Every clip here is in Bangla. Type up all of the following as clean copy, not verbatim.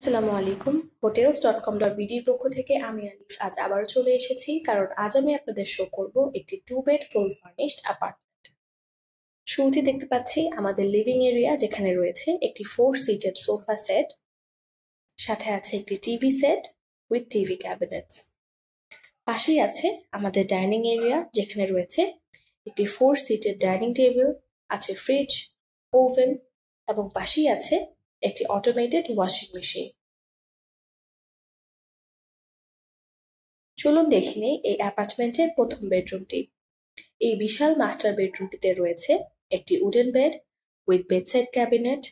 আসসালামু আলাইকুম। hotels.com.bd এর পক্ষ থেকে আমি আলিফ আজ আবারও চলে এসেছি, কারণ আজ আমি আপনাদের শো করব একটি 2 বেড ফুল ফার্নিশড অ্যাপার্টমেন্ট। শুরুতে দেখতে পাচ্ছি আমাদের লিভিং এরিয়া, যেখানে রয়েছে একটি 4 সিটেড সোফা সেট, সাথে আছে একটি TV set with TV cabinets. পাশেই আছে আমাদের ডাইনিং এরিয়া, যেখানে রয়েছে একটি 4 সিটেড ডাইনিং টেবিল, আছে ফ্রিজ, ওভেন এবং পাশেই আছে একটি অটোমেটেড ওয়াশিং মেশিন। চলুন দেখে নেই এই অ্যাপার্টমেন্টের প্রথম বেডরুমটি। এই বিশাল মাস্টার বেডরুমটিতে রয়েছে একটি wooden bed with bedside cabinet,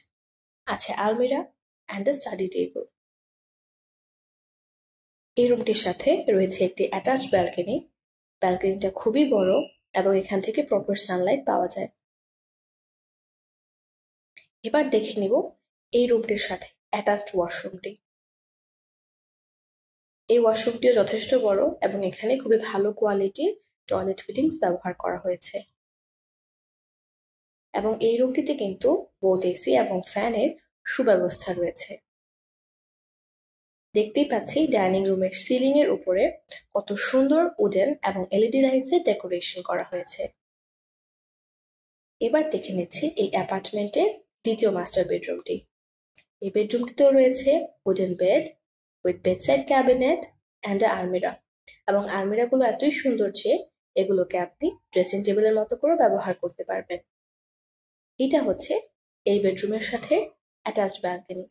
আছে আলমিরা অ্যান্ড আ স্টাডি টেবিল। এই রুমটির সাথে রয়েছে একটি অ্যাটাচড ব্যালকনি। ব্যালকনিটা খুবই বড় এবং এখান থেকে প্রপার সানলাইট পাওয়া যায়। এবার দেখে নিব এই রুমটির সাথে অ্যাটাচড ওয়াশরুমটি। এই ওয়াশরুমটিও যথেষ্ট বড় এবং এখানে খুবই ভালো কোয়ালিটির টয়লেট ফিটিংস ব্যবহার করা হয়েছে। এবং এই রুমটিতে কিন্তু বোথ এসি এবং ফ্যানের সুব্যবস্থা রয়েছে। দেখতেই পাচ্ছি ডাইনিং রুমের সিলিং এর উপরে কত সুন্দর উডেন এবং এলইডি লাইটসের ডেকোরেশন করা হয়েছে। এবার দেখে নিচ্ছি এই অ্যাপার্টমেন্টের দ্বিতীয় মাস্টার বেডরুমটি। এই বেডরুমটিতেও রয়েছে wooden bed with bedside cabinet and আলমিরা, এবং আলমিরাগুলো এতই সুন্দর যে এগুলোকে আপনি ড্রেসিং টেবিলের মতো করে ব্যবহার করতে পারবেন। এটা হচ্ছে এই বেডরুমের সাথে অ্যাটাচড ব্যালকনি।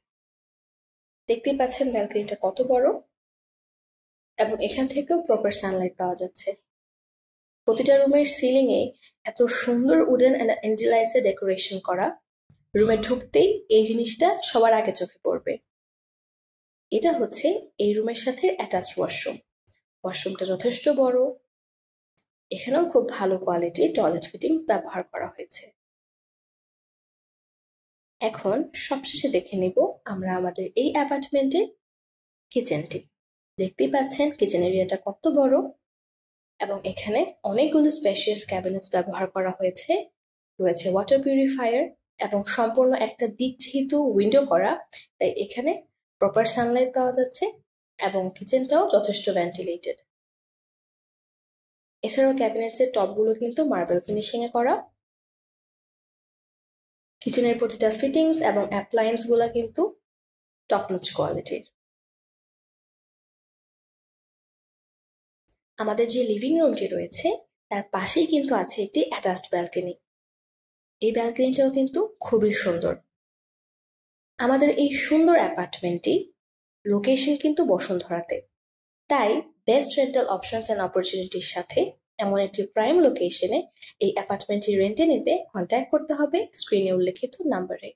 দেখতেই পাচ্ছেন ব্যালকনিটা কত বড়, এবং এখান থেকেও প্রপার সানলাইট পাওয়া যাচ্ছে। প্রতিটা রুমের সিলিং এ এত সুন্দর উডেন এন্ড এন্ডেলাইসে ডেকোরেশন করা, রুমে ঢুকতেই এই জিনিসটা সবার আগে চোখে পড়বে। এটা হচ্ছে এই রুমের সাথে অ্যাটাচড ওয়াশরুম। ওয়াশরুমটা যথেষ্ট বড়, এখানেও খুব ভালো কোয়ালিটির টয়লেট ফিটিংস ব্যবহার করা হয়েছে। এখন সবশেষে দেখে নিব আমরা আমাদের এই অ্যাপার্টমেন্টের কিচেনটি। দেখতেই পাচ্ছেন কিচেন এরিয়াটা কত বড়, এবং এখানে অনেকগুলো স্পেশিয়াস ক্যাবিনেটস ব্যবহার করা হয়েছে। রয়েছে ওয়াটার পিউরিফায়ার, এবং সম্পূর্ণ একটা দিক যেহেতু উইন্ডো করা, তাই এখানে প্রপার সানলাইট পাওয়া যাচ্ছে এবং কিচেনটাও যথেষ্ট ভেন্টিলেটেড। এছাড়াও ক্যাবিনেটসের টপগুলো কিন্তু মার্বেল ফিনিশিং এ করা। কিচেনের প্রতিটা ফিটিংস এবং অ্যাপ্লায়েন্স গুলা কিন্তু টপ নচ কোয়ালিটির। আমাদের যে লিভিং রুমটি রয়েছে তার পাশেই কিন্তু আছে একটি অ্যাটাচড ব্যালকনি। এই ব্যালকনিটাও কিন্তু খুবই সুন্দর। আমাদের এই সুন্দর অ্যাপার্টমেন্টটি লোকেশন কিন্তু বসুন্ধরাতে, তাই বেস্ট রেন্টাল অপশনস অ্যান্ড অপরচুনিটির সাথে এমন একটি প্রাইম লোকেশনে এই অ্যাপার্টমেন্টটি রেন্টে নিতে কন্ট্যাক্ট করতে হবে স্ক্রিনে উল্লেখিত নাম্বারে।